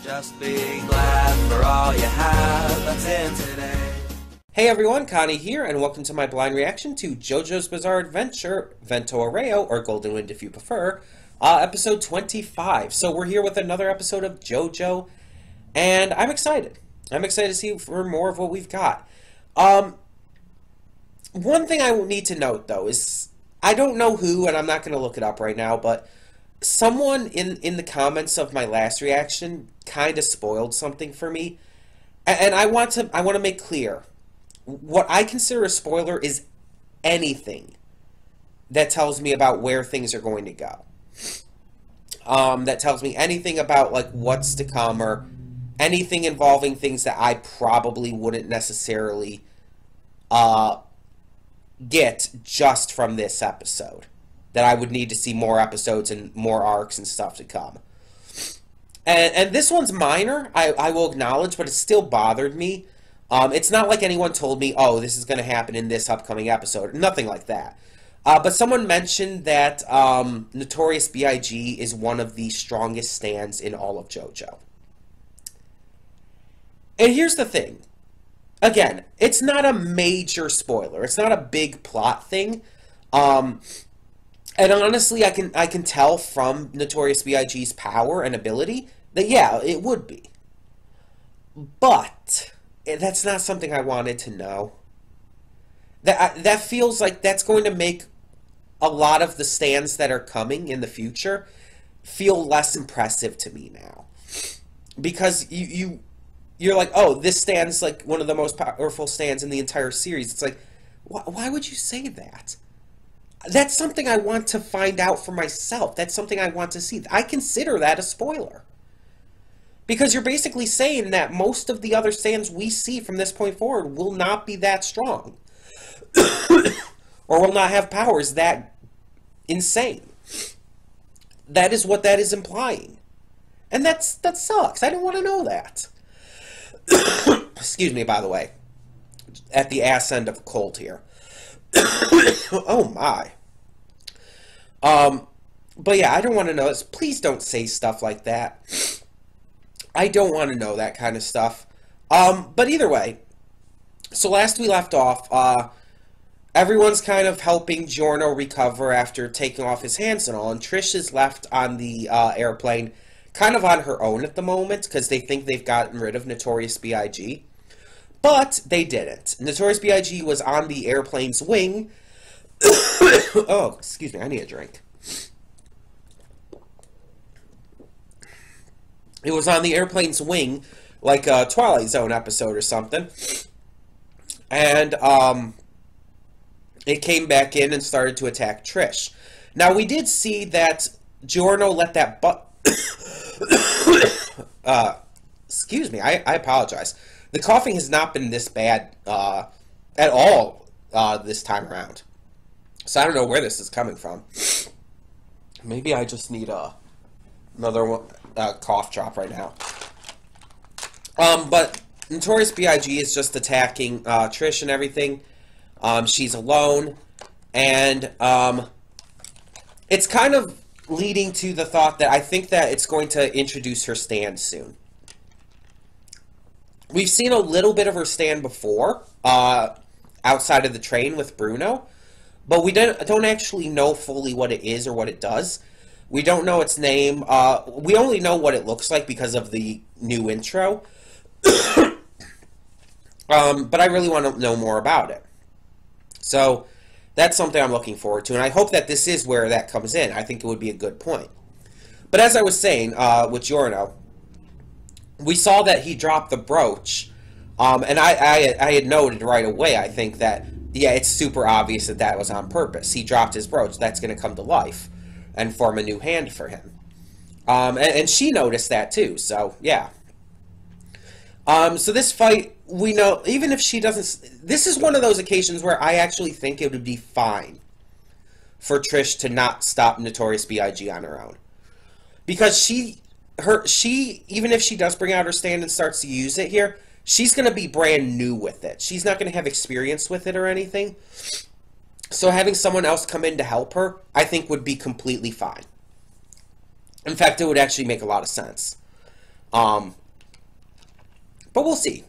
Just be glad for all you have that's in today. Hey everyone, Connie here, and welcome to my blind reaction to JoJo's Bizarre Adventure, Vento Aureo, or Golden Wind if you prefer, episode 25. So we're here with another episode of JoJo, and I'm excited. I'm excited to see for more of what we've got. One thing I need to note, though, is I don't know who, and I'm not going to look it up right now, but someone in the comments of my last reaction kind of spoiled something for me, and I want to make clear. What I consider a spoiler is anything that tells me about where things are going to go. That tells me anything about like what's to come, or anything involving things that I probably wouldn't necessarily get just from this episode. That I would need to see more episodes and more arcs and stuff to come. And this one's minor, I will acknowledge, but it still bothered me. It's not like anyone told me, oh, this is going to happen in this upcoming episode. Nothing like that. But someone mentioned that Notorious B.I.G. is one of the strongest stands in all of JoJo. And here's the thing. Again, it's not a major spoiler. It's not a big plot thing. And honestly, I can tell from Notorious B.I.G.'s power and ability that, yeah, it would be. But that's not something I wanted to know. That feels like that's going to make a lot of the stands that are coming in the future feel less impressive to me now. Because you're like, oh, this stand's like one of the most powerful stands in the entire series. It's like, why would you say that? That's something I want to find out for myself. That's something I want to see. I consider that a spoiler. Because you're basically saying that most of the other stands we see from this point forward will not be that strong. Or will not have powers that insane. That is what that is implying. And that sucks. I don't want to know that. Excuse me, by the way. At the ass end of a cold here. Oh my. But yeah, I don't want to know this. Please don't say stuff like that. I don't want to know that kind of stuff. But either way, so last we left off, everyone's kind of helping Giorno recover after taking off his hands and all, and Trish is left on the airplane kind of on her own at the moment because they think they've gotten rid of Notorious B.I.G. But they didn't. Notorious B.I.G. was on the airplane's wing. Oh, excuse me, I need a drink. It was on the airplane's wing, like a Twilight Zone episode or something. And it came back in and started to attack Trish. Now, we did see that Giorno let that excuse me, I apologize. The coughing has not been this bad at all this time around. So I don't know where this is coming from. Maybe I just need another one. Cough drop right now. But Notorious B.I.G. is just attacking Trish and everything. She's alone, and it's kind of leading to the thought that I think that it's going to introduce her stand soon. We've seen a little bit of her stand before, outside of the train with Bruno, but we don't actually know fully what it is or what it does. We don't know its name. We only know what it looks like because of the new intro. But I really want to know more about it. So that's something I'm looking forward to. And I hope that this is where that comes in. I think it would be a good point. But as I was saying with Giorno, we saw that he dropped the brooch. And I had noted right away, I think that, yeah, it's super obvious that that was on purpose. He dropped his brooch. That's going to come to life and form a new hand for him. And she noticed that too, so yeah. So this fight, we know, even if she doesn't... This is one of those occasions where I actually think it would be fine for Trish to not stop Notorious B.I.G. on her own. Because she, even if she does bring out her stand and starts to use it here, she's going to be brand new with it. She's not going to have experience with it or anything. So having someone else come in to help her, I think would be completely fine. In fact, it would actually make a lot of sense. But we'll see.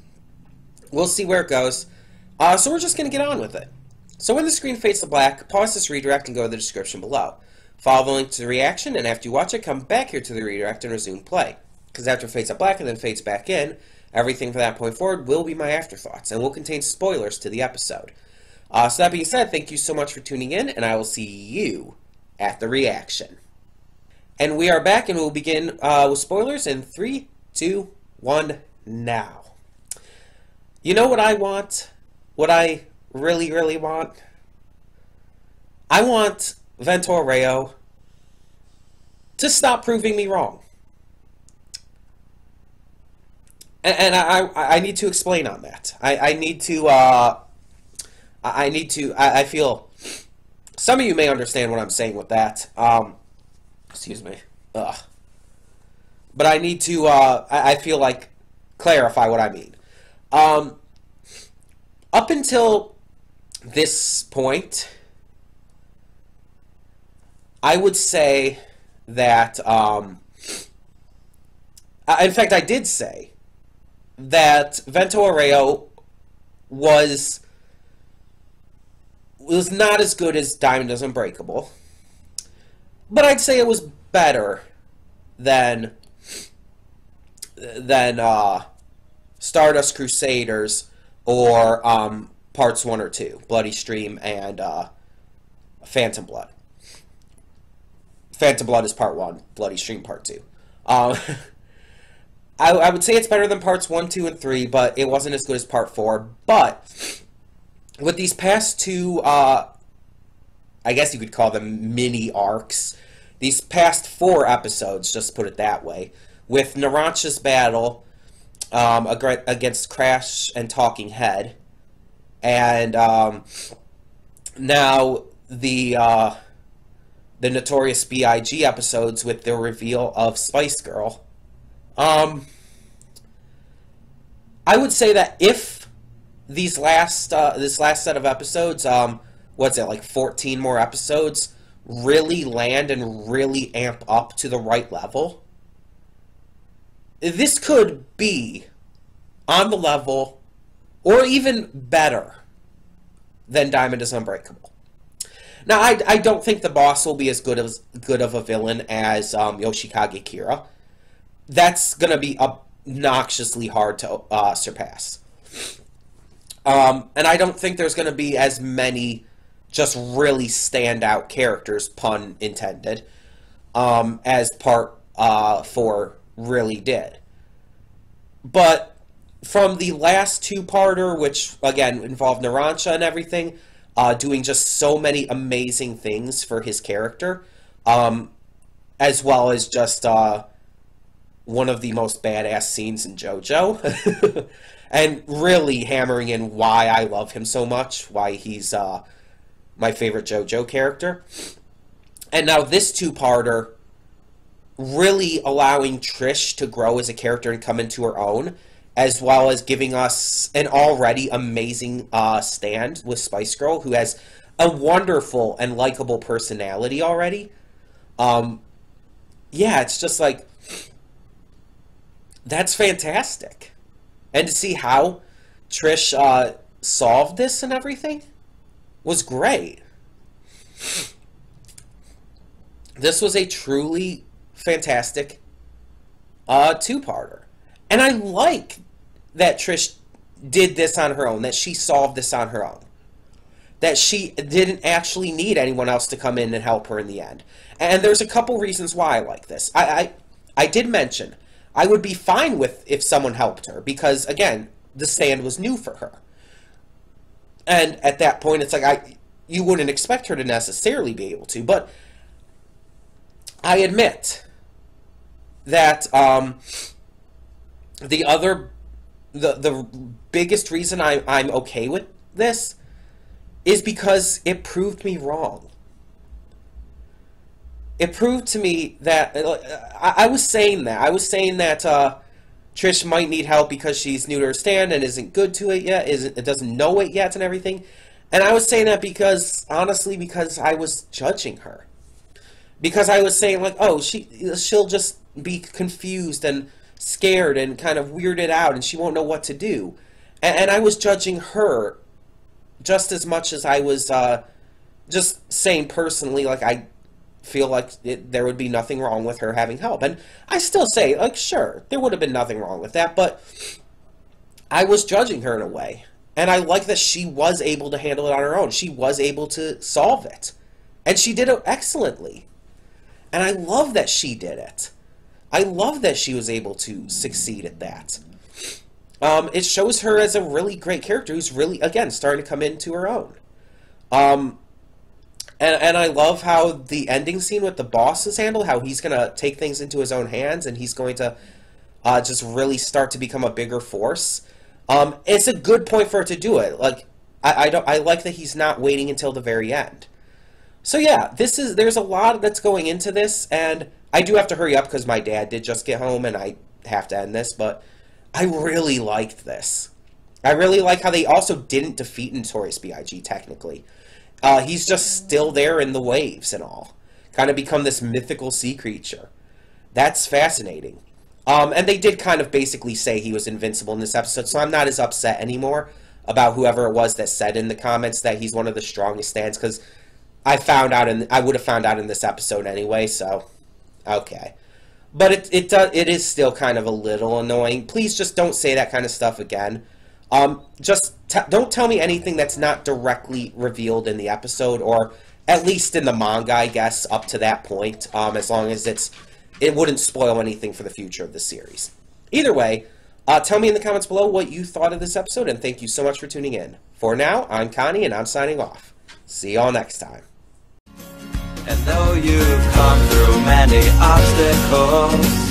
We'll see where it goes. So we're just going to get on with it. So when the screen fades to black, pause this redirect and go to the description below. Follow the link to the reaction, and after you watch it, come back here to the redirect and resume play. Because after it fades to black and then fades back in, everything from that point forward will be my afterthoughts and will contain spoilers to the episode. So that being said, thank you so much for tuning in, and I will see you at the reaction. And we are back, and we'll begin with spoilers in 3, 2, 1, now. You know what I want? What I really, really want? I want Vento Aureo to stop proving me wrong. And I need to explain on that. I feel some of you may understand what I'm saying with that. Excuse me. Ugh. But I need to, I feel like, clarify what I mean. Up until this point, I would say that, in fact, I did say that Vento Aureo was not as good as Diamond is Unbreakable, but I'd say it was better than Stardust Crusaders or parts 1 or 2, Bloody Stream and Phantom Blood. Phantom Blood is part 1, Bloody Stream part 2. I would say it's better than parts 1, 2, and 3, but it wasn't as good as part 4. But with these past two, I guess you could call them mini arcs, these past 4 episodes, just put it that way, with Narancia's battle against Crash and Talking Head, and now the Notorious B.I.G. episodes with the reveal of Spice Girl. I would say that if these this last set of episodes, what's it, like 14 more episodes, really land and really amp up to the right level, this could be on the level, or even better, than Diamond is Unbreakable. Now, I don't think the boss will be as good of a villain as Yoshikage Kira. That's going to be obnoxiously hard to surpass. And I don't think there's going to be as many just really standout characters, pun intended, as part 4 really did. But from the last 2-parter, which, again, involved Narancia and everything, doing just so many amazing things for his character, as well as just one of the most badass scenes in JoJo, and really hammering in why I love him so much, why he's my favorite JoJo character. And now this 2-parter, really allowing Trish to grow as a character and come into her own, as well as giving us an already amazing stand with Spice Girl, who has a wonderful and likable personality already. Yeah, it's just like, that's fantastic. And to see how Trish solved this and everything was great. This was a truly fantastic 2-parter. And I like that Trish did this on her own, that she solved this on her own. That she didn't actually need anyone else to come in and help her in the end. And there's a couple reasons why I like this. I did mention I would be fine with if someone helped her, because, again, the stand was new for her. And at that point, it's like, you wouldn't expect her to necessarily be able to, but I admit that the biggest reason I'm okay with this is because it proved me wrong. It proved to me that I was saying that. I was saying that Trish might need help because she's new to her stand and isn't good to it yet, it doesn't know it yet and everything. And I was saying that because, honestly, because I was judging her. Because I was saying, like, oh, she'll just be confused and scared and kind of weirded out, and she won't know what to do. And I was judging her just as much as I was just saying personally, like, I feel like there would be nothing wrong with her having help. And I still say, like, sure, there would have been nothing wrong with that, but I was judging her in a way. And I like that she was able to handle it on her own. She was able to solve it. And she did it excellently. And I love that she did it. I love that she was able to succeed at that. It shows her as a really great character who's really, again, starting to come into her own. And I love how the ending scene with the boss is handled, how he's going to take things into his own hands, and he's going to just really start to become a bigger force. It's a good point for her to do it. Like, I like that he's not waiting until the very end. So yeah, there's a lot that's going into this, and I do have to hurry up because my dad did just get home, and I have to end this, but I really liked this. I really like how they also didn't defeat Notorious B.I.G. technically. He's just still there in the waves and all. Kind of become this mythical sea creature. That's fascinating. And they did kind of basically say he was invincible in this episode, so I'm not as upset anymore about whoever it was that said in the comments that he's one of the strongest stands, because I would have found out in this episode anyway, so okay. But it is still kind of a little annoying. Please just don't say that kind of stuff again. Just don't tell me anything that's not directly revealed in the episode, or at least in the manga, I guess, up to that point, as long as it wouldn't spoil anything for the future of the series. Either way, tell me in the comments below what you thought of this episode, and thank you so much for tuning in. For now, I'm Connie, and I'm signing off. See y'all next time. And though you've come through many obstacles,